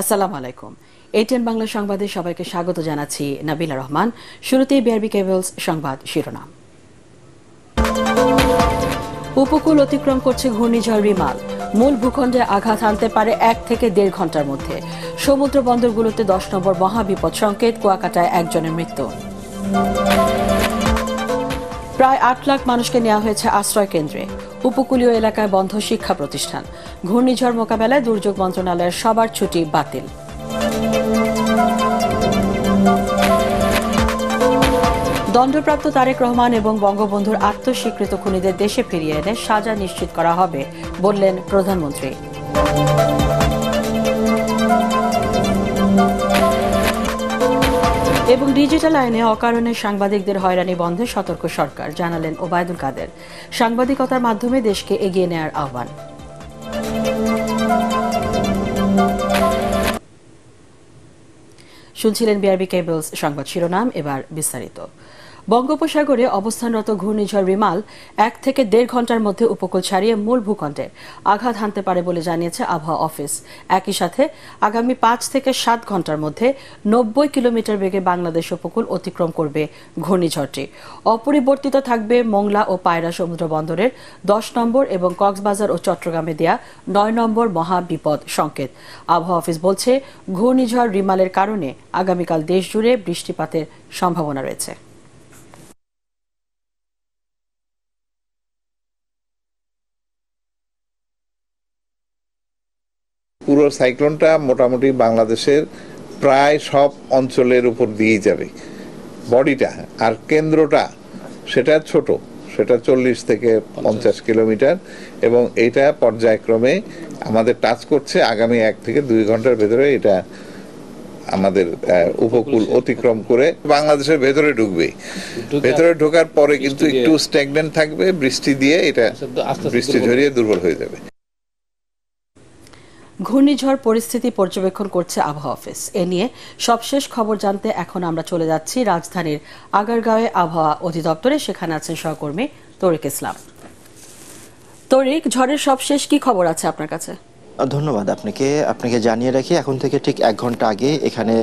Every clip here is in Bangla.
আসসালামু আলাইকুম। এটিএন বাংলা সংবাদে সবাইকে স্বাগত জানাচ্ছি। নাবিলা রহমান। শুরুতেই বিআরবি কেবলস সংবাদ শিরোনাম। উপকূল অতিক্রম করছে ঘূর্ণিঝড় রিমাল। মূল ভূখণ্ডে আঘাত হানতে পারে 1 থেকে 1.5 ঘন্টার মধ্যে। সমুদ্র বন্দরগুলোতে 10 নম্বর মহাবিপদ সংকেত, কুয়াকাটায় একজনের মৃত্যু। প্রায় 8 লাখ মানুষকে নেওয়া হয়েছে আশ্রয় কেন্দ্রে। উপকূলীয় এলাকায় বন্ধ শিক্ষা প্রতিষ্ঠান। ঘূর্ণিঝড় মোকাবেলায় দুর্যোগ মন্ত্রণালয়ের সবার ছুটি বাতিল। দণ্ডপ্রাপ্ত তারেক রহমান এবং বঙ্গবন্ধুর আত্মস্বীকৃত খুনিদের দেশে ফিরিয়ে এনে সাজা নিশ্চিত করা হবে বললেন প্রধানমন্ত্রী। এবং ডিজিটাল আইনে অকারণে সাংবাদিকদের হয়রানি বন্ধে সতর্ক সরকার, জানালেন ওবায়দুল কাদের। সাংবাদিকতার মাধ্যমে দেশকে এগিয়ে নেওয়ার আহ্বান। শুনছিলেন বিআরবি কেবলস সংবাদ শিরোনাম, এবার বিস্তারিত। বঙ্গোপসাগরে অবস্থানরত ঘূর্ণিঝড় রিমাল 1 থেকে 1.5 ঘন্টার মধ্যে উপকূল ছাড়িয়ে মূল ভূখণ্ডে আঘাত হানতে পারে বলে জানিয়েছে আবহাওয়া অফিস। একই সাথে আগামী 5 থেকে 7 ঘন্টার মধ্যে 90 কিলোমিটার বেগে বাংলাদেশ উপকূল অতিক্রম করবে ঘূর্ণিঝড়টি। অপরিবর্তিত থাকবে মোংলা ও পায়রা সমুদ্র বন্দরের 10 নম্বর এবং কক্সবাজার ও চট্টগ্রামে দেয়া 9 নম্বর মহাবিপদ সংকেত। আবহাওয়া অফিস বলছে, ঘূর্ণিঝড় রিমালের কারণে আগামীকাল দেশজুড়ে বৃষ্টিপাতের সম্ভাবনা রয়েছে। পুরো সাইক্লোনটা মোটামুটি বাংলাদেশের প্রায় সব অঞ্চলের উপর দিয়ে যাবে বডিটা, আর কেন্দ্রটা সেটা ছোট, সেটা 40 থেকে 50 কিলোমিটার, এবং এটা পর্যায়ক্রমে আমাদের টাচ করছে। আগামী 1 থেকে 2 ঘন্টার ভেতরে এটা আমাদের উপকূল অতিক্রম করে বাংলাদেশের ভেতরে ঢুকবে। ভেতরে ঢোকার পরে কিন্তু একটু স্ট্যাগন্যান্ট থাকবে, বৃষ্টি দিয়ে এটা বৃষ্টি ঝরিয়ে দুর্বল হয়ে যাবে। ঘূর্ণিঝড় পরিস্থিতি পর্যবেক্ষণ করছে আবহাওয়া অফিস। এ নিয়ে সবশেষ খবর জানতে এখন আমরা চলে যাচ্ছি রাজধানীর আগারগাঁওয়ে আবহাওয়া অধিদপ্তরে। সেখানে আছেন সহকর্মী তরিক ইসলাম। তরিক, ঝড়ের সবশেষ কি খবর আছে আপনার কাছে? ধন্যবাদ আপনাকে জানিয়ে রাখি, এখন থেকে ঠিক 1 ঘন্টা আগে এখানে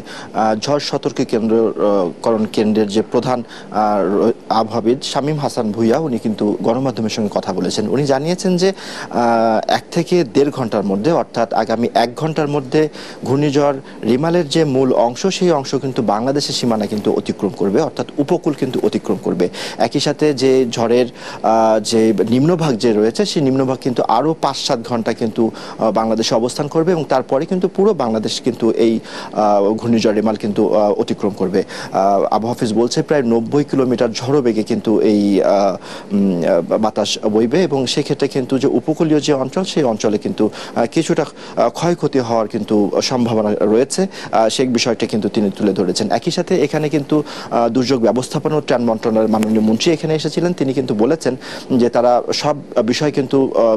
ঝড় সতর্কীকরণ কেন্দ্রের যে প্রধান আবহাওয়াবিদ শামীম হাসান ভুইয়া, উনি কিন্তু গণমাধ্যমের সঙ্গে কথা বলেছেন। উনি জানিয়েছেন যে 1 থেকে 1.5 ঘন্টার মধ্যে, অর্থাৎ আগামী 1 ঘন্টার মধ্যে ঘূর্ণিঝড় রিমালের যে মূল অংশ, সেই অংশ কিন্তু বাংলাদেশের সীমানা কিন্তু অতিক্রম করবে, অর্থাৎ উপকূল কিন্তু অতিক্রম করবে। একই সাথে যে ঝড়ের যে নিম্নভাগ যে রয়েছে, সেই নিম্নভাগ কিন্তু আরও 5-7 ঘন্টা কিন্তু বাংলাদেশে অবস্থান করবে, এবং তারপরে কিন্তু পুরো বাংলাদেশ কিন্তু এই ঘূর্ণিঝড় রিমাল কিন্তু অতিক্রম করবে। আবহাওয়া অফিস বলছে প্রায় 90 কিলোমিটার ঝড়ো বেগে কিন্তু এই বাতাস বইবে, এবং সেক্ষেত্রে কিন্তু যে উপকূলীয় যে অঞ্চল, সেই অঞ্চলে কিন্তু কিছুটা ক্ষয়ক্ষতি হওয়ার কিন্তু সম্ভাবনা রয়েছে, সেই বিষয়টা কিন্তু তিনি তুলে ধরেছেন। একই সাথে এখানে কিন্তু দুর্যোগ ব্যবস্থাপনা ও ত্রাণ মন্ত্রণালয়ের মাননীয় মন্ত্রী এখানে এসেছিলেন। তিনি কিন্তু বলেছেন যে তারা সব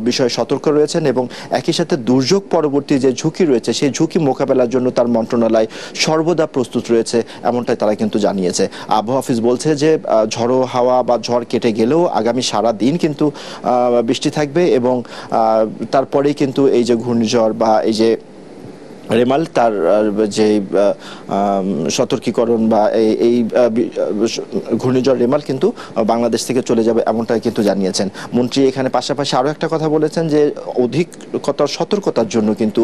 বিষয়ে সতর্ক রয়েছেন, এবং একই সাথে দুর্যোগ পরবর্তী যে ঝুঁকি রয়েছে, সেই ঝুঁকি মোকাবেলার জন্য তার মন্ত্রণালয় সর্বদা প্রস্তুত রয়েছে, এমনটাই তারা কিন্তু জানিয়েছে। আবহাওয়া অফিস বলছে যে ঝড়ো হাওয়া বা ঝড় কেটে গেলেও আগামী সারা দিন কিন্তু বৃষ্টি থাকবে, এবং তারপরেই কিন্তু এই যে ঘূর্ণিঝড় বা এই যে রেমাল, তার যে সতর্কীকরণ বা এই ঘূর্ণিঝড় রেমাল কিন্তু বাংলাদেশ থেকে চলে যাবে, এমনটাই কিন্তু জানিয়েছেন মন্ত্রী। এখানে পাশাপাশি আরও একটা কথা বলেছেন যে অধিকতর সতর্কতার জন্য কিন্তু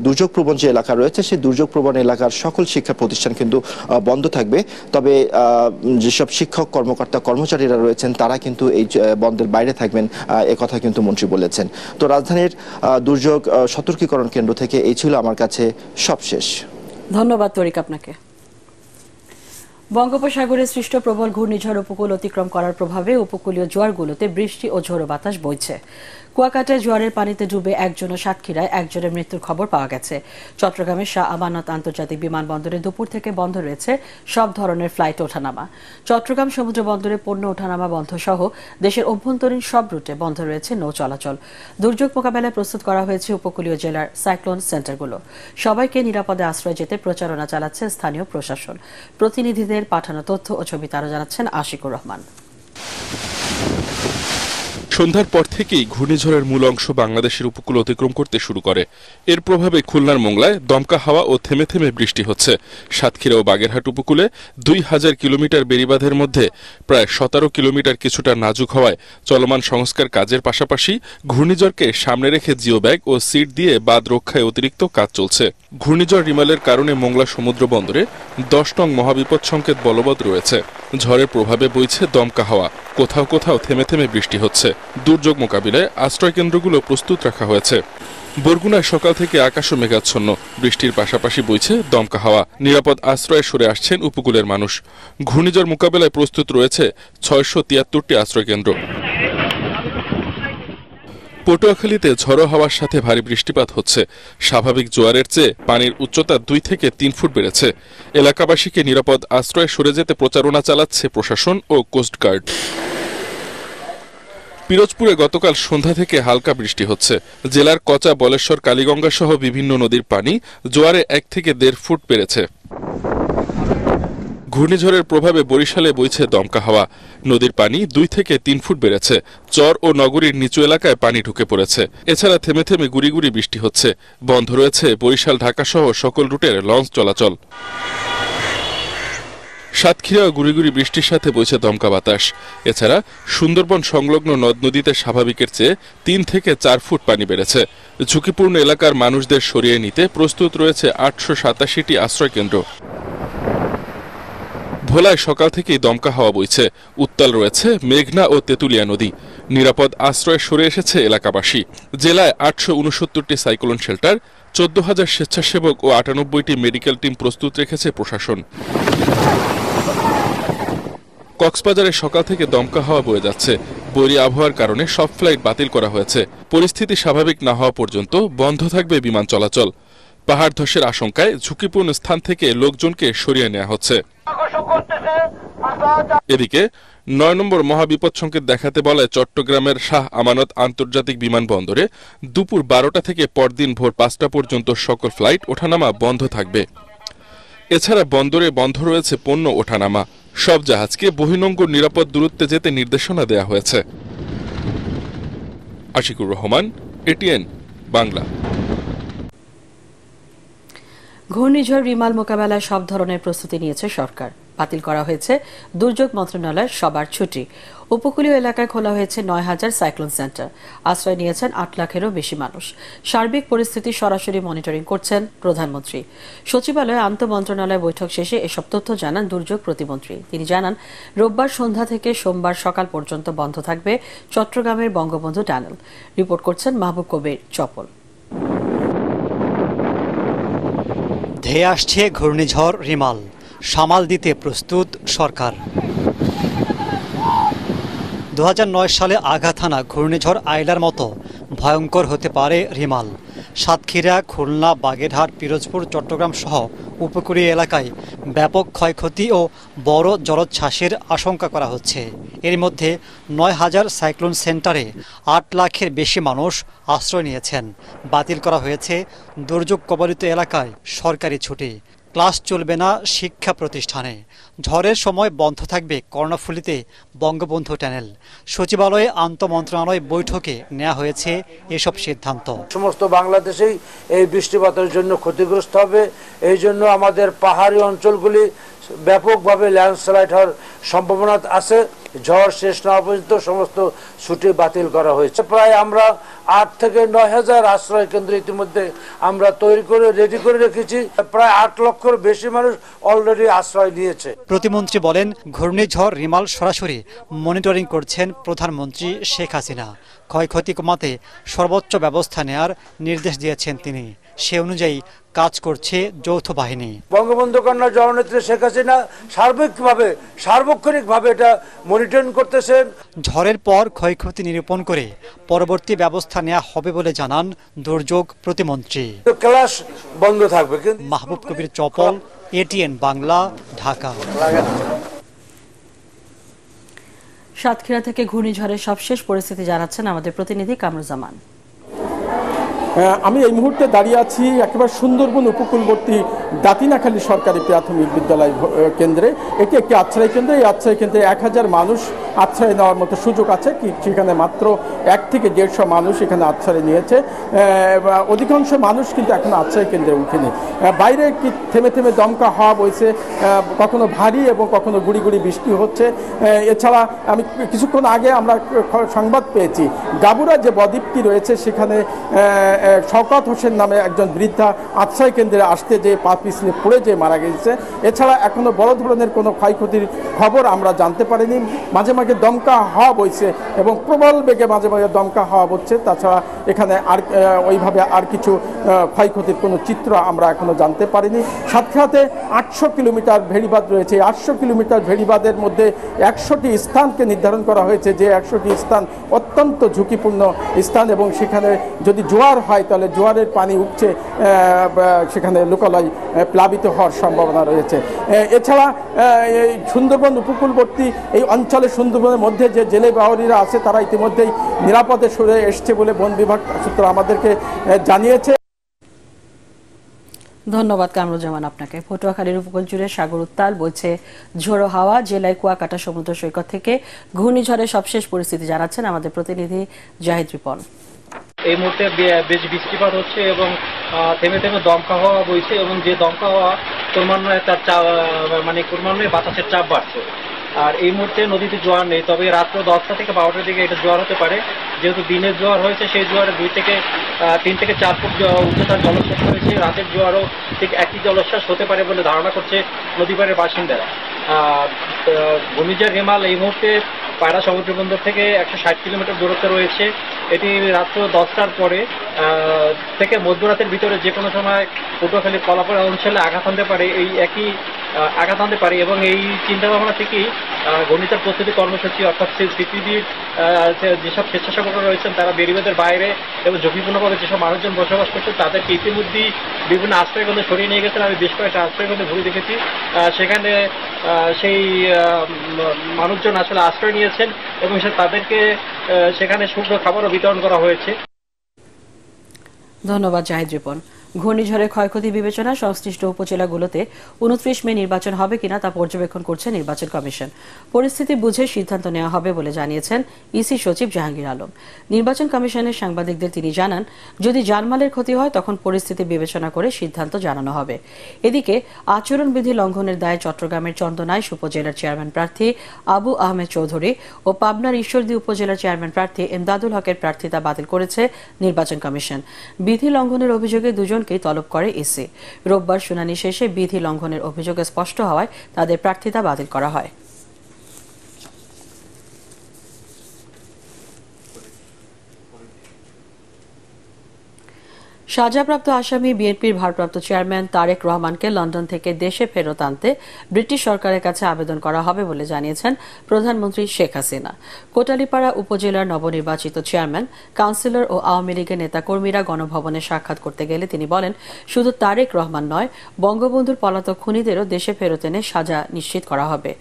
দুর্যোগপ্রবণ যে এলাকা রয়েছে, সেই দুর্যোগপ্রবণ এলাকার সকল শিক্ষা প্রতিষ্ঠান কিন্তু বন্ধ থাকবে। তবে যেসব শিক্ষক কর্মকর্তা কর্মচারীরা রয়েছেন, তারা কিন্তু এই বন্ধের বাইরে থাকবেন, একথা কিন্তু মন্ত্রী বলেছেন। তো রাজধানীর দুর্যোগ সতর্কীকরণ কেন্দ্র থেকে এই ছিল আমার কাছে সবশেষ। ধন্যবাদ তরিক আপনাকে। বঙ্গোপসাগরে সৃষ্ট প্রবল ঘূর্ণিঝড় উপকূল অতিক্রম করার প্রভাবে উপকূলীয় জোয়ারগুলোতে বৃষ্টি ও ঝোড়ো বাতাস বইছে। কুয়াকাটায় জোয়ারের পানিতে ডুবে একজন ও সাতক্ষীরায় একজনের মৃত্যুর খবর পাওয়া গেছে। চট্টগ্রামের শাহ আমানত আন্তর্জাতিক বিমানবন্দরে দুপুর থেকে বন্ধ রয়েছে সব ধরনের ফ্লাইট ওঠানামা। চট্টগ্রাম সমুদ্র বন্দরে পণ্য ওঠানামা বন্ধ সহ দেশের অভ্যন্তরীণ সব রুটে বন্ধ রয়েছে নৌ চলাচল। দুর্যোগ মোকাবেলায় প্রস্তুত করা হয়েছে উপকূলীয় জেলার সাইক্লোন সেন্টারগুলো। সবাইকে নিরাপদে আশ্রয় যেতে প্রচারণা চালাচ্ছে স্থানীয় প্রশাসন। প্রতিনিধিদের পাঠানো তথ্য ও ছবি তারা জানাচ্ছেন আশিকুর রহমান। সন্ধ্যার পর থেকেই ঘূর্ণিঝড়ের মূল অংশ বাংলাদেশের উপকূল অতিক্রম করতে শুরু করে। এর প্রভাবে খুলনার মোংলায় দমকা হাওয়া ও থেমে থেমে বৃষ্টি হচ্ছে। সাতক্ষীরা ও বাগেরহাট উপকূলে 2000 কিলোমিটার বেড়িবাঁধের মধ্যে প্রায় 17 কিলোমিটার কিছুটা নাজুক হওয়ায় চলমান সংস্কার কাজের পাশাপাশি ঘূর্ণিঝড়কে সামনে রেখে জিও ব্যাগ ও সিট দিয়ে বাঁধ রক্ষায় অতিরিক্ত কাজ চলছে। ঘূর্ণিঝড় রিমালের কারণে মোংলা সমুদ্র বন্দরে 10 নং মহাবিপদ সংকেত বলবৎ রয়েছে। ঝড়ের প্রভাবে বইছে দমকা হাওয়া, কোথাও কোথাও থেমে থেমে বৃষ্টি হচ্ছে। দুর্যোগ মোকাবিলায় আশ্রয় কেন্দ্রগুলো প্রস্তুত রাখা হয়েছে। বরগুনায় সকাল থেকে আকাশও মেঘাচ্ছন্ন, বৃষ্টির পাশাপাশি বইছে দমকা হাওয়া। নিরাপদ আশ্রয়ে সরে আসছেন উপকূলের মানুষ। ঘূর্ণিঝড় মোকাবিলায় প্রস্তুত রয়েছে 673টি আশ্রয় কেন্দ্র। পটুয়াখালীতে ঝড়ো হাওয়ার সাথে ভারী বৃষ্টিপাত হচ্ছে। স্বাভাবিক জোয়ারের চেয়ে পানির উচ্চতা 2 থেকে 3 ফুট বেড়েছে। এলাকাবাসীকে নিরাপদ আশ্রয়ে সরে যেতে প্রচারণা চালাচ্ছে প্রশাসন ও কোস্টগার্ড। পিরোজপুরে গতকাল সন্ধ্যা থেকে হালকা বৃষ্টি হচ্ছে। জেলার কচা, বলেশ্বর, কালীগঙ্গা সহ বিভিন্ন নদীর পানি জোয়ারে 1 থেকে 1.5 ফুট বেড়েছে। ঘূর্ণিঝড়ের প্রভাবে বরিশালে বইছে দমকা হাওয়া। নদীর পানি 2 থেকে 3 ফুট বেড়েছে। চর ও নগরীর নিচু এলাকায় পানি ঢুকে পড়েছে। এছাড়া থেমে থেমে গুড়ি গুড়ি বৃষ্টি হচ্ছে। বন্ধ রয়েছে বরিশাল, ঢাকা সহ সকল রুটের লঞ্চ চলাচল। সাতক্ষীরা গুড়ি গুড়ি বৃষ্টির সাথে বইছে দমকা বাতাস। এছাড়া সুন্দরবন সংলগ্ন নদ নদীতে স্বাভাবিকের চেয়ে 3 থেকে 4 ফুট পানি বেড়েছে। ঝুঁকিপূর্ণ এলাকার মানুষদের সরিয়ে নিতে প্রস্তুত রয়েছে 887টি আশ্রয় কেন্দ্র। ভোলায় সকাল থেকেই দমকা হাওয়া বইছে। উত্তাল রয়েছে মেঘনা ও তেঁতুলিয়া নদী। নিরাপদ আশ্রয়ে সরে এসেছে এলাকাবাসী। জেলায় 869টি সাইক্লোন শেল্টার, 14,000 স্বেচ্ছাসেবক ও 98টি মেডিকেল টিম প্রস্তুত রেখেছে প্রশাসন। কক্সবাজারে সকাল থেকে দমকা হাওয়া বয়ে যাচ্ছে। বৈরী আবহাওয়ার কারণে সব ফ্লাইট বাতিল করা হয়েছে। পরিস্থিতি স্বাভাবিক না হওয়া পর্যন্ত বন্ধ থাকবে বিমান চলাচল। পাহাড় ধসের আশঙ্কায় ঝুঁকিপূর্ণ স্থান থেকে লোকজনকে সরিয়ে নেওয়া হচ্ছে। এদিকে 9 নম্বর মহাবিপদ সংকেত দেখাতে বলায় চট্টগ্রামের শাহ আমানত আন্তর্জাতিক বিমানবন্দরে দুপুর 12টা থেকে পরদিন ভোর 5টা পর্যন্ত সকল ফ্লাইট ওঠানামা বন্ধ থাকবে। এছাড়া বন্দরে বন্ধ রয়েছে পণ্য ওঠানামা। সব জাহাজকে বহির্নোঙর নিরাপদ দূরত্বে যেতে নির্দেশনা দেওয়া হয়েছে। আশিকুর রহমান, এটিএন বাংলা। ঘূর্ণিঝড় রিমাল মোকাবেলায় সব ধরনের প্রস্তুতি নিয়েছে সরকার। বাতিল করা হয়েছে দুর্যোগ মন্ত্রণালয়ের সবার ছুটি। উপকূলীয় এলাকায় খোলা হয়েছে 9,000 সাইক্লোন সেন্টার। আশ্রয় নিয়েছেন 8 লাখেরও বেশি মানুষ। সার্বিক পরিস্থিতি সরাসরি মনিটরিং করছেন প্রধানমন্ত্রী। সচিবালয়ে আন্তঃমন্ত্রণালয় বৈঠক শেষে এসব তথ্য জানান দুর্যোগ প্রতিমন্ত্রী। তিনি জানান, রোববার সন্ধ্যা থেকে সোমবার সকাল পর্যন্ত বন্ধ থাকবে চট্টগ্রামের বঙ্গবন্ধু টানেল। রিপোর্ট করছেন মাহবুব কবির চপল। ধেয়ে আসছে ঘূর্ণিঝড় রিমাল, সামাল দিতে প্রস্তুত সরকার। 2009 সালে আঘাত হানা ঘূর্ণিঝড় আইলার মতো ভয়ঙ্কর হতে পারে রিমাল। সাতক্ষীরা, খুলনা, বাগেরহাট, পিরোজপুর, চট্টগ্রাম সহ উপকূলীয় এলাকায় ব্যাপক ক্ষয়ক্ষতি ও বড় জলোচ্ছ্বাসের আশঙ্কা করা হচ্ছে। এর মধ্যে 9,000 সাইক্লোন সেন্টারে 8 লাখের বেশি মানুষ আশ্রয় নিয়েছেন। বাতিল করা হয়েছে দুর্যোগ কবলিত এলাকায় সরকারি ছুটি। ক্লাস চলবে না শিক্ষা প্রতিষ্ঠানে। ঝড়ের সময় বন্ধ থাকবে কর্ণফুলীতে বঙ্গবন্ধু টানেল। সচিবালয়ে আন্তঃমন্ত্রণালয় বৈঠকে নেওয়া হয়েছে এসব সিদ্ধান্ত। সমস্ত বাংলাদেশেই এই বৃষ্টিপাতের জন্য ক্ষতিগ্রস্ত হবে। এই জন্য আমাদের পাহাড়ি অঞ্চলগুলি ব্যাপকভাবে ল্যান্ডস্লাইড হওয়ার সম্ভাবনা আছে। ঝড় শেষ না পর্যন্ত সমস্ত ছুটি বাতিল করা হয়েছে। প্রায় আমরা 8 থেকে 9,000 আশ্রয় কেন্দ্র ইতিমধ্যে আমরা তৈরি করে রেডি করে রেখেছি। প্রায় 8 লক্ষের বেশি মানুষ অলরেডি আশ্রয় নিয়েছে। প্রতিমন্ত্রী বলেন, ঘূর্ণিঝড় রিমাল সরাসরি মনিটরিং করছেন প্রধানমন্ত্রী শেখ হাসিনা। ক্ষয়ক্ষতি কমাতে সর্বোচ্চ ব্যবস্থা নেয়ার নির্দেশ দিয়েছেন তিনি। সে অনুযায়ী কাজ করছে যৌথ বাহিনী। বঙ্গবন্ধু কন্যা জননেত্রী শেখ হাসিনা সার্বক্ষণিকভাবে এটা মনিটরিং করতেছেন। ঝড়ের পর ক্ষয়ক্ষতি নিরূপণ করে পরবর্তী ব্যবস্থা নেওয়া হবে বলে জানান দুর্যোগ প্রতিমন্ত্রী। ক্লাস বন্ধ থাকবে। মাহবুব কবির চপল, এটিএন বাংলা, ঢাকা। সাতক্ষীরা থেকে ঘূর্ণিঝড়ের সবশেষ পরিস্থিতি জানাচ্ছেন আমাদের প্রতিনিধি কামরুজ্জামান। আমি এই মুহূর্তে দাঁড়িয়ে আছি একেবারে সুন্দরবন উপকূলবর্তী দাতিনাখালী সরকারি প্রাথমিক বিদ্যালয় কেন্দ্রে। এটি একটি আশ্রয় কেন্দ্র। এই আশ্রয় কেন্দ্রে 1000 মানুষ আশ্রয় নেওয়ার মতো সুযোগ আছে, সেখানে মাত্র 1 থেকে 150 মানুষ এখানে আশ্রয় নিয়েছে। অধিকাংশ মানুষ কিন্তু এখনো আশ্রয় কেন্দ্রে উঠেনি। বাইরে কি থেমে থেমে দমকা হাওয়া বইছে, কখনো ভারী এবং কখনো গুড়ি গুড়ি বৃষ্টি হচ্ছে। এছাড়া আমি কিছুক্ষণ আগে আমরা সংবাদ পেয়েছি গাবুরা যে বদ্বীপটি রয়েছে সেখানে শওকত হোসেন নামে একজন বৃদ্ধা আশ্রয় কেন্দ্রে আসতে যে পা পিছলে পড়ে যে মারা গেছে। এছাড়া এখনো বড় ধরনের কোনো ক্ষয়ক্ষতির খবর আমরা জানতে পারিনি। মাঝে মাঝে দমকা হাওয়া বইছে এবং প্রবল বেগে মাঝে মাঝে দমকা হাওয়া বচ্ছে। তাছাড়া এখানে আর ওইভাবে আর কিছু ক্ষয়ক্ষতির কোনো চিত্র আমরা এখনো জানতে পারিনি। সাতক্ষীরাতে 800 কিলোমিটার ভেড়িবাঁধ রয়েছে। 800 কিলোমিটার ভেড়িবাঁধের মধ্যে 100টি স্থানকে নির্ধারণ করা হয়েছে, যে 100টি স্থান অত্যন্ত ঝুঁকিপূর্ণ স্থান এবং সেখানে যদি জোয়ার হয় তাহলে জোয়ারের পানি উঠছে, সেখানে লোকালয় প্লাবিত হওয়ার সম্ভাবনা রয়েছে। এছাড়া এই সুন্দরবন উপকূলবর্তী এই অঞ্চলে সুন্দরবনের মধ্যে যে জেলে বাহরীরা আছে তারা ইতিমধ্যেই নিরাপদে সরে এসছে বলে বন বিভাগ সূত্র আমাদেরকে জানিয়েছে। ধন্যবাদ কামরুজ্জামান আপনাকে। পটুয়াখালীর উপকূল জুড়ে সাগর উত্তাল, বইছে ঝোড়ো হাওয়া। জেলায় কুয়াকাটা সমুদ্র সৈকত থেকে ঘূর্ণিঝড়ের সবশেষ পরিস্থিতি জানাচ্ছেন আমাদের প্রতিনিধি জাহিদ রিপন। এই মুহূর্তে বেশ বৃষ্টিপাত হচ্ছে এবং থেমে থেমে দমকা হাওয়া বইছে এবং যে দমকা হাওয়া ক্রমান্বয়ে বাতাসের চাপ বাড়ছে। আর এই মুহূর্তে নদীতে জোয়ার নেই, তবে রাত্র 10টা থেকে 12টার দিকে এটা জোয়ার হতে পারে। যেহেতু দিনের জোয়ার হয়েছে সেই জোয়ারে 3 থেকে 4 ফুট উচ্চতার জলোচ্ছ্বাস হয়েছে। রাতের জোয়ারও ঠিক একই জলোচ্ছ্বাস হতে পারে বলে ধারণা করছে নদীপাড়ের বাসিন্দারা। ঘূর্ণিঝড় রেমাল এই মুহূর্তে পায়রা সমুদ্র বন্দর থেকে 160 কিলোমিটার দূরত্বে রয়েছে। এটি রাত্র 10টার পরে থেকে মধ্যরাতের ভিতরে যে কোনো সময় পটুয়াখালীর কলাপাড়া অঞ্চলে আঘাত আনতে পারে, আঘাত আনতে পারে এবং এই চিন্তাভাবনা থেকেই ঘূর্ণিঝড় প্রস্তুতি কর্মসূচি অর্থাৎ সিপিবির যেসব স্বেচ্ছাসেবকরা রয়েছেন তারা বেড়িবাঁধের বাইরে এবং ঝুঁকিপূর্ণভাবে যেসব মানুষজন বসবাস করছে তাদেরকে ইতিমধ্যেই বিভিন্ন আশ্রয়কেন্দ্রে সরিয়ে নিয়ে গেছেন। আমি বেশ কয়েকটা আশ্রয়কেন্দ্রে ঘুরে দেখেছি, সেখানে সেই মানুষজন আসলে আশ্রয় নিয়েছেন এবং তাদেরকে সেখানে শুকনো খাবারও বিতরণ করা হয়েছে। ধন্যবাদ জাহিদ রিপন। ঘূর্ণিঝড়ের ক্ষয়ক্ষতি বিবেচনা সংশ্লিষ্ট উপজেলাগুলোতে 29 মে নির্বাচন হবে কিনা তা পর্যবেক্ষণ করছে নির্বাচন কমিশন। পরিস্থিতি বুঝে সিদ্ধান্ত নেওয়া হবে বলে জানিয়েছেন ইসি সচিব জাহাঙ্গীর আলম। নির্বাচন কমিশনের সাংবাদিকদের তিনি জানান, যদি জানমালের ক্ষতি হয় তখন পরিস্থিতি বিবেচনা করে সিদ্ধান্ত জানানো হবে। এদিকে আচরণবিধি লঙ্ঘনের দায়ে চট্টগ্রামের চন্দনাইশ উপজেলার চেয়ারম্যান প্রার্থী আবু আহমেদ চৌধুরী ও পাবনার ঈশ্বরদী উপজেলার চেয়ারম্যান প্রার্থী এমদাদুল হকের প্রার্থিতা বাতিল করেছে নির্বাচন কমিশন। বিধি লঙ্ঘনের অভিযোগে দুজনকেই তলব করে ইসি। রোববার শুনানি শেষে বিধি লঙ্ঘনের অভিযোগ স্পষ্ট হওয়ায় তাদের প্রার্থিতা বাতিল করা হয়। সাজাপ্রাপ্ত আসামি বিএনপির ভারপ্রাপ্ত চেয়ারম্যান তারেক রহমানকে লন্ডন থেকে দেশে ফেরত আনতে ব্রিটিশ সরকারের কাছে আবেদন করা হবে বলে জানিয়েছেন প্রধানমন্ত্রী শেখ হাসিনা। কোটালীপাড়া উপজেলার নবনির্বাচিত চেয়ারম্যান, কাউন্সিলর ও আওয়ামী লীগের নেতাকর্মীরা গণভবনে সাক্ষাৎ করতে গেলে তিনি বলেন, শুধু তারেক রহমান নয়, বঙ্গবন্ধুর পলাতক খুনিদেরও দেশে ফেরত এনে সাজা নিশ্চিত করা হবে।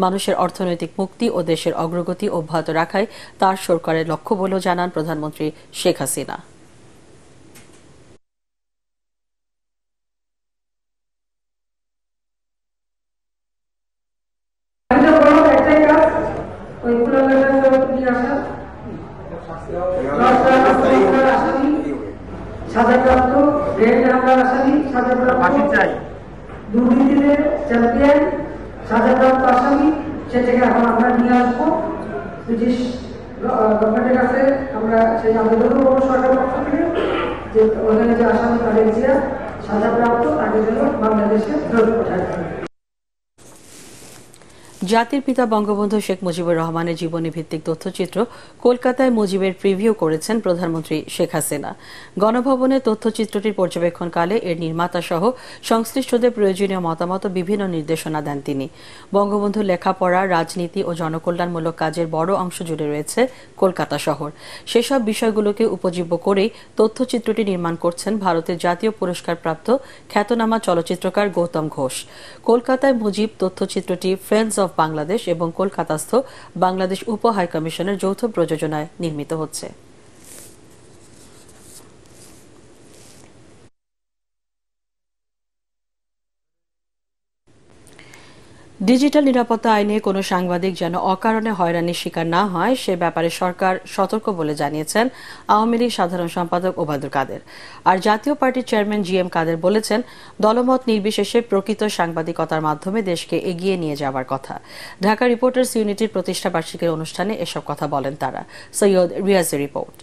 মানুষের অর্থনৈতিক মুক্তি ও দেশের অগ্রগতি অব্যাহত রাখাই তার সরকারের লক্ষ্য বলেও জানান প্রধানমন্ত্রী শেখ হাসিনা। সাজাপ্রাপ্ত ব্রেন হামলার আসামি, সাজাপ্রাপ্ত দুর্নীতিতে চ্যাম্পিয়ন, সাজাপ্রাপ্ত আসামি, সেটাকে এখন আমরা নিয়ে আসবো ব্রিটিশ গভর্নমেন্টের কাছে। আমরা সেই আবেদনও করবো সরকারের পক্ষ থেকে যে ওখানে যে আসামি তাদের যে সাজাপ্রাপ্ত তাদের জন্য বাংলাদেশে ফেরত পাঠাতে হবে। জাতির পিতা বঙ্গবন্ধু শেখ মুজিবুর রহমানের জীবনী ভিত্তিক তথ্যচিত্র কলকাতায় মুজিবের প্রিভিউ করেছেন প্রধানমন্ত্রী শেখ হাসিনা। গণভবনে তথ্যচিত্রটির পর্যবেক্ষণকালে এর নির্মাতা সহ সংশ্লিষ্টদের প্রয়োজনীয় মতামত ও বিভিন্ন নির্দেশনা দেন তিনি। বঙ্গবন্ধুর লেখাপড়া, রাজনীতি ও জনকল্যাণমূলক কাজের বড় অংশ জুড়ে রয়েছে কলকাতা শহর। সেসব বিষয়গুলোকে উপজীব্য করেই তথ্যচিত্রটি নির্মাণ করছেন ভারতের জাতীয় পুরস্কারপ্রাপ্ত খ্যাতনামা চলচ্চিত্রকার গৌতম ঘোষ। কলকাতায় মুজিব তথ্যচিত্রটি ফ্রেন্ডস অব বাংলাদেশ এবং কলকাতাস্থ বাংলাদেশ উপ হাইকমিশনের যৌথ প্রযোজনায় নির্মিত হচ্ছে। ডিজিটাল নিরাপত্তা আইনে কোনো সাংবাদিক যেন অকারণে হয়রানির শিকার না হয় সে ব্যাপারে সরকার সতর্ক বলে জানিয়েছেন আওয়ামী লীগ সাধারণ সম্পাদক ওবায়দুল কাদের। আর জাতীয় পার্টির চেয়ারম্যান GM কাদের বলেছেন, দলমত নির্বিশেষে প্রকৃত সাংবাদিকতার মাধ্যমে দেশকে এগিয়ে নিয়ে যাওয়ার কথা। ঢাকা রিপোর্টার্স ইউনিটির প্রতিষ্ঠা বার্ষিকীর অনুষ্ঠানে এসব কথা বলেন তারা। সৈয়দ রিয়াজের রিপোর্ট।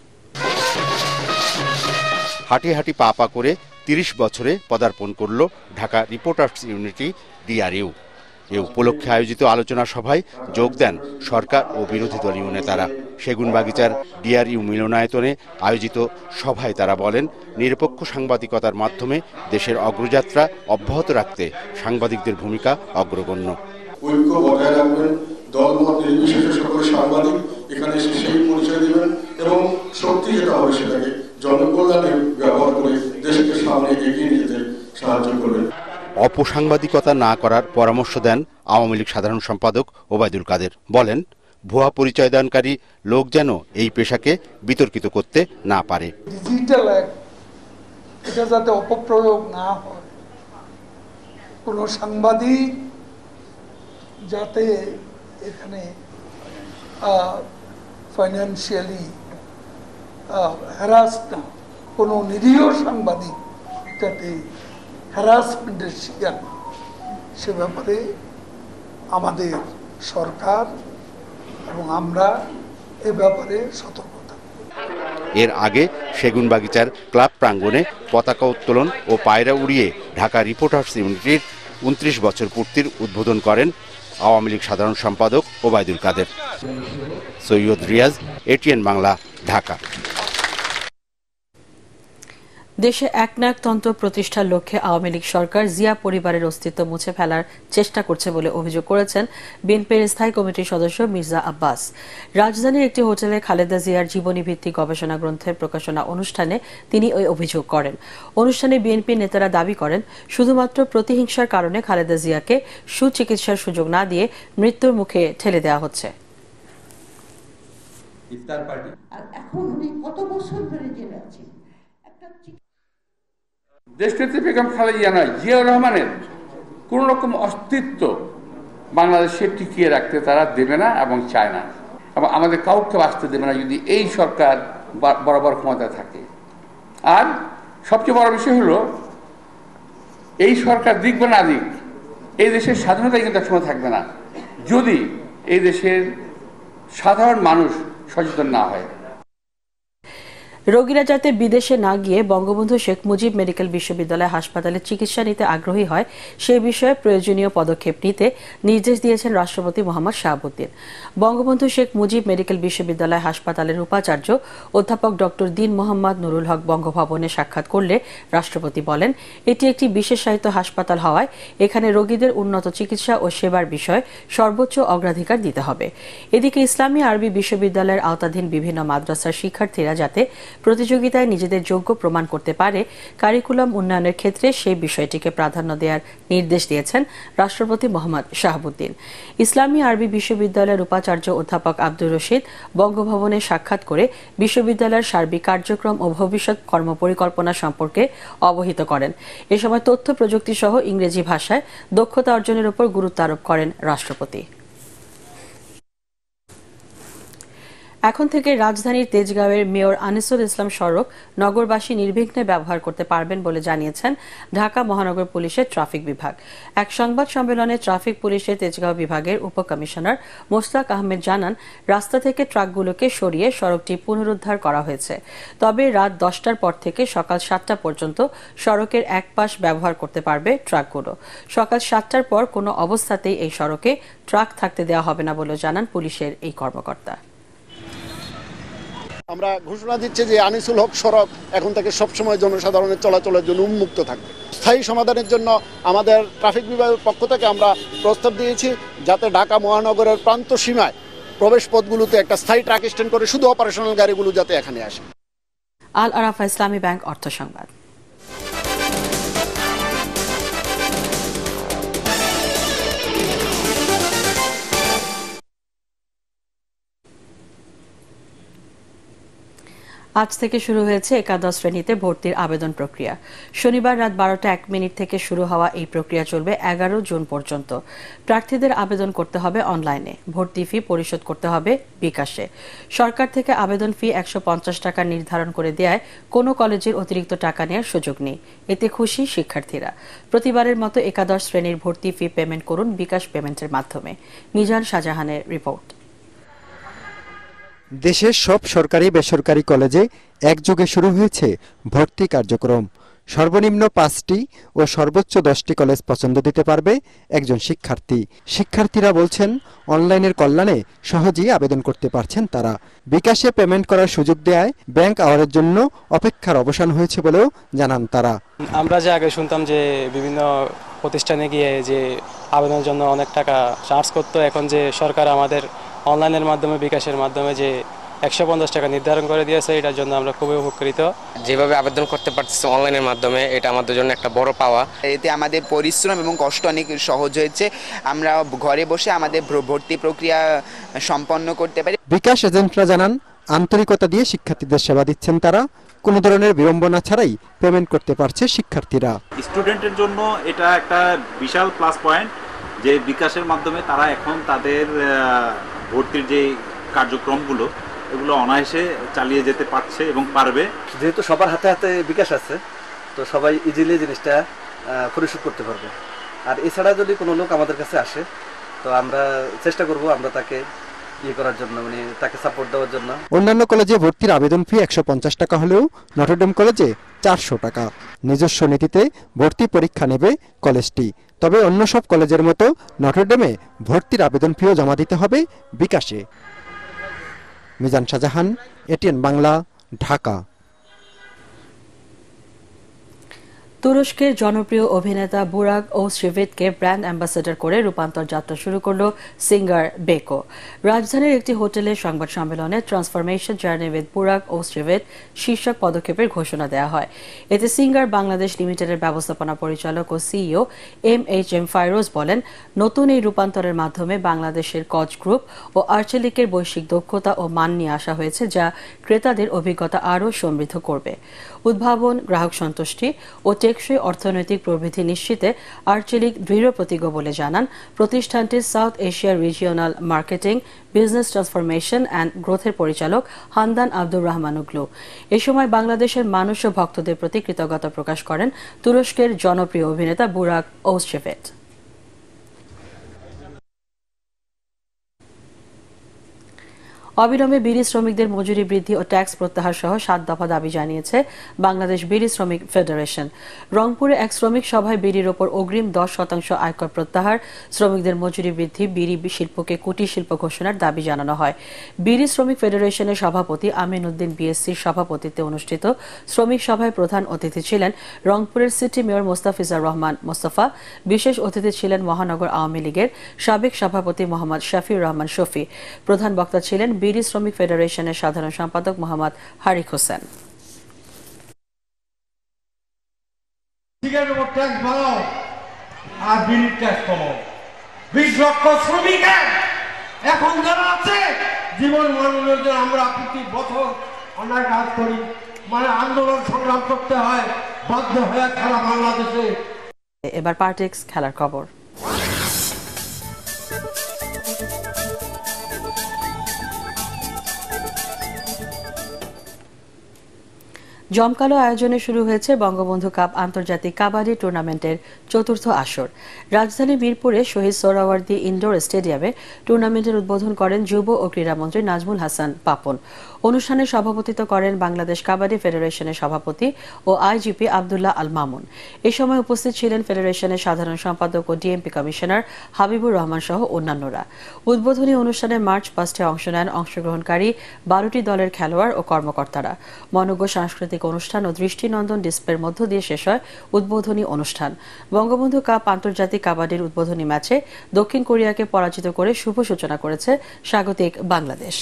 হাঁটি হাঁটি পা পা করে ৩০ বছরে পদার্পণ করল ঢাকা রিপোর্টার্স ইউনিটি DRU। এ উপলক্ষে আয়োজিত আলোচনা সভায় যোগ দেন সরকার ও বিরোধী দলীয় নেতারা। সেগুনবাগিচার DRU মিলনায়তনে আয়োজিত সভায় তারা বলেন, নিরপেক্ষ সাংবাদিকতার মাধ্যমে দেশের অগ্রযাত্রা অব্যাহত রাখতে সাংবাদিকদের ভূমিকা অগ্রগণ্য। ঐক্য বজায় রাখবেন, দলমত নির্বিশেষে সকল সাংবাদিক এখানে এসে সেই পরিচয় দেবেন এবং শক্তি যেটা হবে সেটাকে জনকল্যাণে ব্যবহার করে দেশকে সামনে এগিয়ে নিয়ে যেতে সাহায্য করবেন। অপসাংবাদিকতা না করার পরামর্শ দেন আওয়ামী লীগ সাধারণ সম্পাদক ওবায়দুল কাদের। বলেন, ভুয়া পরিচয় দানকারী লোক যেন এই পেশাকে বিতর্কিত করতে না পারে। ডিজিটাল এটা যাতে অপপ্রয়োগ না হয়, কোনো সাংবাদিক যাতে এখানে ফাইন্যান্সিয়ালি হ্যারাস না, কোনো নিরীহ সাংবাদিক যাতে হ্যারাসমেন্টের শিকার, সে ব্যাপারে আমাদের সরকার এবং আমরা এ ব্যাপারে সতর্ক থাকব। এর আগে সেগুনবাগিচার ক্লাব প্রাঙ্গণে পতাকা উত্তোলন ও পায়রা উড়িয়ে ঢাকা রিপোর্টার্স ইউনিটির ২৯ বছর পূর্তির উদ্বোধন করেন আওয়ামী লীগ সাধারণ সম্পাদক ওবায়দুল কাদের। সৈয়দ রিয়াজ, ATN বাংলা, ঢাকা। দেশে একনায়কতন্ত্র প্রতিষ্ঠার লক্ষ্যে আওয়ামী লীগ সরকার জিয়া পরিবারের অস্তিত্ব মুছে ফেলার চেষ্টা করছে বলে অভিযোগ করেছেন বিএনপির স্থায়ী কমিটির সদস্য মির্জা আব্বাস। রাজধানীর একটি হোটেলে খালেদা জিয়ার জীবনী ভিত্তিক গবেষণা গ্রন্থের প্রকাশনা অনুষ্ঠানে তিনি ওই অভিযোগ করেন। অনুষ্ঠানে বিএনপি নেতারা দাবি করেন, শুধুমাত্র প্রতিহিংসার কারণে খালেদা জিয়াকে সুচিকিৎসার সুযোগ না দিয়ে মৃত্যুর মুখে ঠেলে দেওয়া হচ্ছে। এখন উনি কত বছর ধরে জেলে আছেন। দেশনেত্রী বেগম খালেদা জিয়া নয়, জিয়াউর রহমানের কোন রকম অস্তিত্ব বাংলাদেশে টিকিয়ে রাখতে তারা দেবে না এবং চায় না, এবং আমাদের কাউকে বাঁচতে দেবে না যদি এই সরকার বরাবর ক্ষমতায় থাকে। আর সবচেয়ে বড় বিষয় হলো, এই সরকার দিক বা না দিক, এই দেশের স্বাধীনতা কিন্তু একসময় থাকবে না যদি এই দেশের সাধারণ মানুষ সচেতন না হয়। রোগীরা যাতে বিদেশে না গিয়ে বঙ্গবন্ধু শেখ মুজিব মেডিকেল বিশ্ববিদ্যালয় হাসপাতালে চিকিৎসা নিতে আগ্রহী হয় সে বিষয়ে প্রয়োজনীয় পদক্ষেপ নিতে নির্দেশ দিয়েছেন রাষ্ট্রপতি মোহাম্মদ শাহাবুদ্দিন। বঙ্গবন্ধু শেখ মুজিব মেডিকেল বিশ্ববিদ্যালয় হাসপাতালের উপাচার্য অধ্যাপক ডক্টর দীন মোহাম্মদ নুরুল হক বঙ্গভবনে সাক্ষাৎ করলে রাষ্ট্রপতি বলেন, এটি একটি বিশেষায়িত হাসপাতাল হওয়ায় এখানে রোগীদের উন্নত চিকিৎসা ও সেবার বিষয়ে সর্বোচ্চ অগ্রাধিকার দিতে হবে। এদিকে ইসলামী আরবি বিশ্ববিদ্যালয়ের আওতাধীন বিভিন্ন মাদ্রাসার শিক্ষার্থীরা যাতে প্রতিযোগিতায় নিজেদের যোগ্য প্রমাণ করতে পারে, কারিকুলাম উন্নয়নের ক্ষেত্রে সেই বিষয়টিকে প্রাধান্য দেওয়ার নির্দেশ দিয়েছেন রাষ্ট্রপতি মোহাম্মদ শাহাবুদ্দিন। ইসলামী আরবি বিশ্ববিদ্যালয়ের উপাচার্য অধ্যাপক আব্দুর রশিদ বঙ্গভবনে সাক্ষাৎ করে বিশ্ববিদ্যালয়ের সার্বিক কার্যক্রম ও ভবিষ্যৎ কর্মপরিকল্পনা সম্পর্কে অবহিত করেন। এ সময় তথ্য প্রযুক্তি সহ ইংরেজি ভাষায় দক্ষতা অর্জনের উপর গুরুত্ব আরোপ করেন রাষ্ট্রপতি। এখন থেকে রাজধানীর তেজগাঁওয়ের মেয়র আনিসুল ইসলাম সড়ক নগরবাসী নির্বিঘ্নে ব্যবহার করতে পারবেন বলে জানিয়েছেন ঢাকা মহানগর পুলিশের ট্রাফিক বিভাগ। এক সংবাদ সম্মেলনে ট্রাফিক পুলিশের তেজগাঁও বিভাগের উপকমিশনার মোশতাক আহমেদ জানান, রাস্তা থেকে ট্রাকগুলোকে সরিয়ে সড়কটি পুনরুদ্ধার করা হয়েছে। তবে রাত 10টার পর থেকে সকাল 7টা পর্যন্ত সড়কের এক পাশ ব্যবহার করতে পারবে ট্রাকগুলো। সকাল 7টার পর কোনো অবস্থাতেই এই সড়কে ট্রাক থাকতে দেওয়া হবে না বলে জানান পুলিশের এই কর্মকর্তা। আমরা ঘোষণা দিচ্ছি যে আনিসুল হক সড়ক এখন থেকে সবসময় জনসাধারণের চলাচলের জন্য উন্মুক্ত থাকবে। স্থায়ী সমাধানের জন্য আমাদের ট্রাফিক বিভাগের পক্ষ থেকে আমরা প্রস্তাব দিয়েছি যাতে ঢাকা মহানগরের প্রান্ত সীমায় প্রবেশ পথগুলোতে একটা স্থায়ী ট্রাক স্ট্যান্ড করে শুধু অপারেশনাল গাড়িগুলো যাতে এখানে আসে। আল আরাফা ইসলামী ব্যাংক অর্থ সংবাদ। আজ থেকে শুরু হয়েছে একাদশ শ্রেণীতে ভর্তির আবেদন প্রক্রিয়া। শনিবার রাত 12:01 থেকে শুরু হওয়া এই প্রক্রিয়া চলবে 11 জুন পর্যন্ত। প্রার্থীদের আবেদন করতে হবে অনলাইনে। ভর্তি ফি পরিশোধ করতে হবে বিকাশে। সরকার থেকে আবেদন ফি 150 টাকা নির্ধারণ করে দেওয়ায় কোনো কলেজের অতিরিক্ত টাকা নেওয়ার সুযোগ নেই। এতে খুশি শিক্ষার্থীরা। প্রতিবারের মতো একাদশ শ্রেণীর ভর্তি ফি পেমেন্ট করুন বিকাশ পেমেন্টের মাধ্যমে। মিজান শাহজাহানের রিপোর্ট। দেশের সব সরকারি বেসরকারি কলেজে একযোগে শুরু হয়েছে ভর্তি কার্যক্রম। সর্বনিম্ন 5টি ও সর্বোচ্চ 10টি কলেজ পছন্দ দিতে পারবে একজন শিক্ষার্থী। শিক্ষার্থীরা বলছেন অনলাইনের কল্যাণে সহজেই আবেদন করতে পারছেন তারা। বিকাশে পেমেন্ট করার সুযোগ দেওয়ায় ব্যাংক আওয়ারের জন্য অপেক্ষার অবসান হয়েছে বলেও জানান তারা। আমরা যে আগে শুনতাম যে বিভিন্ন প্রতিষ্ঠানে গিয়ে যে আবেদনের জন্য অনেক টাকা চার্জ করতো, এখন যে সরকার আমাদের অনলাইনের মাধ্যমে বিকাশের মাধ্যমে যে 150 টাকা নির্ধারণ করে দিয়েছে, এটার জন্য আমরা খুবই উপকৃত। যেভাবে আবেদন করতে পারতেছি অনলাইনের মাধ্যমে, এটা আমাদের জন্য একটা বড় পাওয়া। এতে আমাদের পরিশ্রম এবং কষ্ট অনেক সহজ হয়েছে। আমরা ঘরে বসে আমাদের ভর্তি প্রক্রিয়া সম্পন্ন করতে পারি। বিকাশ এজেন্টরা জানান আন্তরিকতা দিয়ে শিক্ষার্থীদের সেবা দিচ্ছেন তারা। কোনো ধরনের বিড়ম্বনা ছাড়াই পেমেন্ট করতে পারছে শিক্ষার্থীরা। স্টুডেন্টের জন্য এটা একটা বিশাল প্লাস পয়েন্ট যে বিকাশের মাধ্যমে তারা এখন তাদের ভর্তির যে কার্যক্রমগুলো এগুলো অনায়াসে চালিয়ে যেতে পারছে এবং পারবে। যেহেতু সবার হাতে হাতে বিকাশ আছে, তো সবাই ইজিলি জিনিসটা পরিশোধ করতে পারবে। আর এছাড়া যদি কোনো লোক আমাদের কাছে আসে, তো আমরা চেষ্টা করব আমরা তাকে করার জন্য, মানে তাকে সাপোর্ট দেওয়ার জন্য। অন্যান্য কলেজে ভর্তির আবেদন ফি 150 টাকা হলেও নটরডেম কলেজে 400 টাকা। নিজস্ব নীতিতে ভর্তি পরীক্ষা নেবে কলেজটি। তবে অন্য সব কলেজের মতো নটরডেমে ভর্তির আবেদন ফিও জমা দিতে হবে বিকাশে। মিজান শাহজাহান, এটিএন বাংলা, ঢাকা। তুরস্কের জনপ্রিয় অভিনেতা বুরাক ওজচেভিটকে ব্র্যান্ড অ্যাম্বাসেডর করে রূপান্তর যাত্রা শুরু করল সিঙ্গার বেকো। রাজধানীর একটি হোটেলে সংবাদ সম্মেলনে ট্রান্সফরমেশন জার্নি উইথ বুরাক ওজচেভিট শীর্ষক পদক্ষেপের ঘোষণা দেওয়া হয়। এতে সিঙ্গার বাংলাদেশ লিমিটেডের ব্যবস্থাপনা পরিচালক ও সিইও MHM ফাইরোজ বলেন, নতুন এই রূপান্তরের মাধ্যমে বাংলাদেশের কচ গ্রুপ ও আর্চেলিকের বৈশ্বিক দক্ষতা ও মান নিয়ে আসা হয়েছে, যা ক্রেতাদের অভিজ্ঞতা আরও সমৃদ্ধ করবে। উদ্ভাবন, গ্রাহক সন্তুষ্টি ও টেকসই অর্থনৈতিক প্রবৃদ্ধি নিশ্চিতে আর্চেলিক দৃঢ় প্রতিজ্ঞ বলে জানান প্রতিষ্ঠানটির সাউথ এশিয়ার regional marketing, business transformation and গ্রোথের পরিচালক হান্দান আব্দুর রহমান উগলু। এ সময় বাংলাদেশের মানুষ ও ভক্তদের প্রতি কৃতজ্ঞতা প্রকাশ করেন তুরস্কের জনপ্রিয় অভিনেতা বুরাক ওজচেভিট। অবিলম্বে বিড়ি শ্রমিকদের মজুরি বৃদ্ধি ও ট্যাক্স প্রত্যাহার সহ 7 দফা দাবি জানিয়েছে বাংলাদেশ বিড়ি শ্রমিক ফেডারেশন। রংপুরে এক শ্রমিক সভায় বিড়ির ওপর অগ্রিম 10% আয়কর প্রত্যাহার, শ্রমিকদের মজুরি বৃদ্ধি, বিড়ি শিল্পকে কুটির শিল্প ঘোষণার দাবি জানানো হয়। বিড়ি শ্রমিক ফেডারেশনের সভাপতি আমিন উদ্দিন বিএসসির সভাপতিত্বে অনুষ্ঠিত শ্রমিক সভায় প্রধান অতিথি ছিলেন রংপুরের সিটি মেয়র মোস্তাফিজুর রহমান মোস্তফা। বিশেষ অতিথি ছিলেন মহানগর আওয়ামী লীগের সাবেক সভাপতি মোহাম্মদ শফিউর রহমান শফি। প্রধান বক্তা ছিলেন বিড়ি শ্রমিক ফেডারেশনের সাধারণ সম্পাদক মোহাম্মদ হারিক হোসেন। সিগারেটের উপর ট্যাক্স বাড়াও আর বিড়ির ট্যাক্স কমাও। 20 লক্ষ শ্রমিকের এখন যারা আছে জীবন মাননের জন্য আমরা প্রতি বছর অনেক কাজ করি, মানে আন্দোলন সংগ্রাম করতে হয়, বাধ্য হয়ে খেলা বাংলাদেশে। এবার পার্টিক্স খেলার খবর। জমকালো আয়োজনে শুরু হয়েছে বঙ্গবন্ধু কাপ আন্তর্জাতিক কাবাডি টুর্নামেন্টের চতুর্থ আসর। রাজধানী মিরপুরে শহীদ সোহরাওয়ার্দী ইনডোর স্টেডিয়ামে টুর্নামেন্টের উদ্বোধন করেন যুব ও ক্রীড়ামন্ত্রী নাজমুল হাসান পাপন। অনুষ্ঠানে সভাপতিত্ব করেন বাংলাদেশ কাবাডি ফেডারেশনের সভাপতি ও আইজিপি আব্দুল্লাহ আল মামুন। এ সময় উপস্থিত ছিলেন ফেডারেশনের সাধারণ সম্পাদক ও ডিএমপি কমিশনার হাবিবুর রহমান সহ অন্যান্যরা। উদ্বোধনী অনুষ্ঠানে মার্চ পাস্টে অংশ নেন অংশগ্রহণকারী 12টি দলের খেলোয়াড় ও কর্মকর্তারা। মনোজ্ঞ সাংস্কৃতিক অনুষ্ঠান ও দৃষ্টিনন্দন ডিসপ্লের মধ্য দিয়ে শেষ হয় উদ্বোধনী অনুষ্ঠান। বঙ্গবন্ধু কাপ আন্তর্জাতিক কাবাডির উদ্বোধনী ম্যাচে দক্ষিণ কোরিয়াকে পরাজিত করে শুভ সূচনা করেছে স্বাগতিক বাংলাদেশ।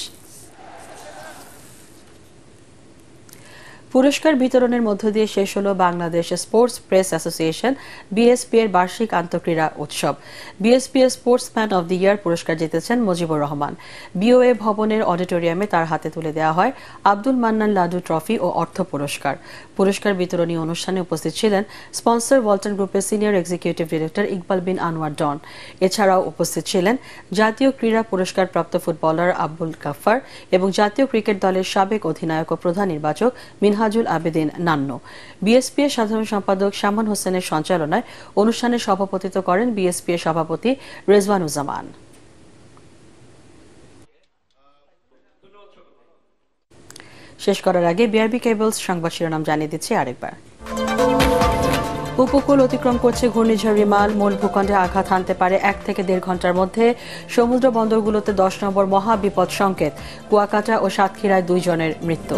পুরস্কার বিতরণের মধ্য দিয়ে শেষ হলো Bangladesh sports press association BSP এর বার্ষিক আন্তঃক্রীড়া উৎসব। বিএসপি এর স্পোর্টসম্যান অব দ্য ইয়ার পুরস্কার জিতেছেন মুজিবুর রহমান। বিওএ ভবনের অডিটোরিয়ামে তার হাতে তুলে দেওয়া হয় আব্দুল মান্নান লাডু ট্রফি ও অর্থ পুরস্কার। পুরস্কার বিতরণী অনুষ্ঠানে উপস্থিত ছিলেন স্পন্সর ওয়ালটন গ্রুপের সিনিয়র এক্সিকিউটিভ ডিরেক্টর ইকবাল বিন আনোয়ার ডন। এছাড়াও উপস্থিত ছিলেন জাতীয় ক্রীড়া পুরস্কারপ্রাপ্ত ফুটবলার আব্দুল গাফফার এবং জাতীয় ক্রিকেট দলের সাবেক অধিনায়ক ও প্রধান নির্বাচক মিনহাজুল আবেদিন নান্নু। বিএসপি এর সাধারণ সম্পাদক শামন হোসেনের সঞ্চালনায় অনুষ্ঠানে সভাপতিত্ব করেন বিএসপি এর সভাপতি রেজওয়ানুজ্জামান। শেষ করার আগে বিআরবি কেবলস সংবাদ শিরোনাম জানিয়ে দিচ্ছি আরেকবার। উপকূল অতিক্রম করছে ঘূর্ণিঝড় রিমাল। মূল ভূখণ্ডে আঘাত হানতে পারে 1 থেকে 1.5 ঘন্টার মধ্যে। সমুদ্র বন্দরগুলোতে 10 নম্বর মহাবিপদ সংকেত। কুয়াকাটা ও সাতক্ষীরায় 2 জনের মৃত্যু।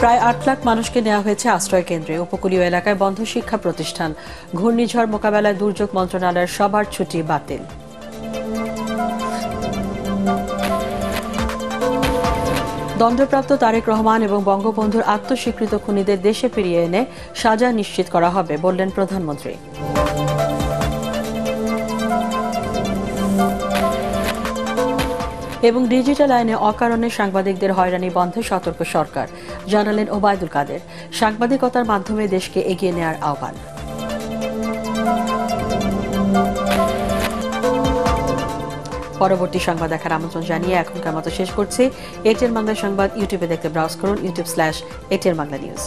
প্রায় 8 লাখ মানুষকে নেওয়া হয়েছে আশ্রয় কেন্দ্রে। উপকূলীয় এলাকায় বন্ধ শিক্ষা প্রতিষ্ঠান। ঘূর্ণিঝড় মোকাবেলায় দুর্যোগ মন্ত্রণালয়ের সবার ছুটি বাতিল। দণ্ডপ্রাপ্ত তারেক রহমান এবং বঙ্গবন্ধুর আত্মস্বীকৃত খুনিদের দেশে ফিরিয়ে এনে সাজা নিশ্চিত করা হবে বললেন প্রধানমন্ত্রী। এবং ডিজিটাল আইনে অকারণে সাংবাদিকদের হয়রানি বন্ধে সতর্ক সরকার, জানালেন ওবায়দুল কাদের। সাংবাদিকতার মাধ্যমে দেশকে এগিয়ে নেওয়ার আহ্বান। পরবর্তী সংবাদ দেখার আমন্ত্রণ জানিয়ে এখনকার মতো শেষ করছি। এটিএন বাংলা সংবাদ ইউটিউবে দেখতে ব্রাউজ করুন youtube/ATN Bangla News।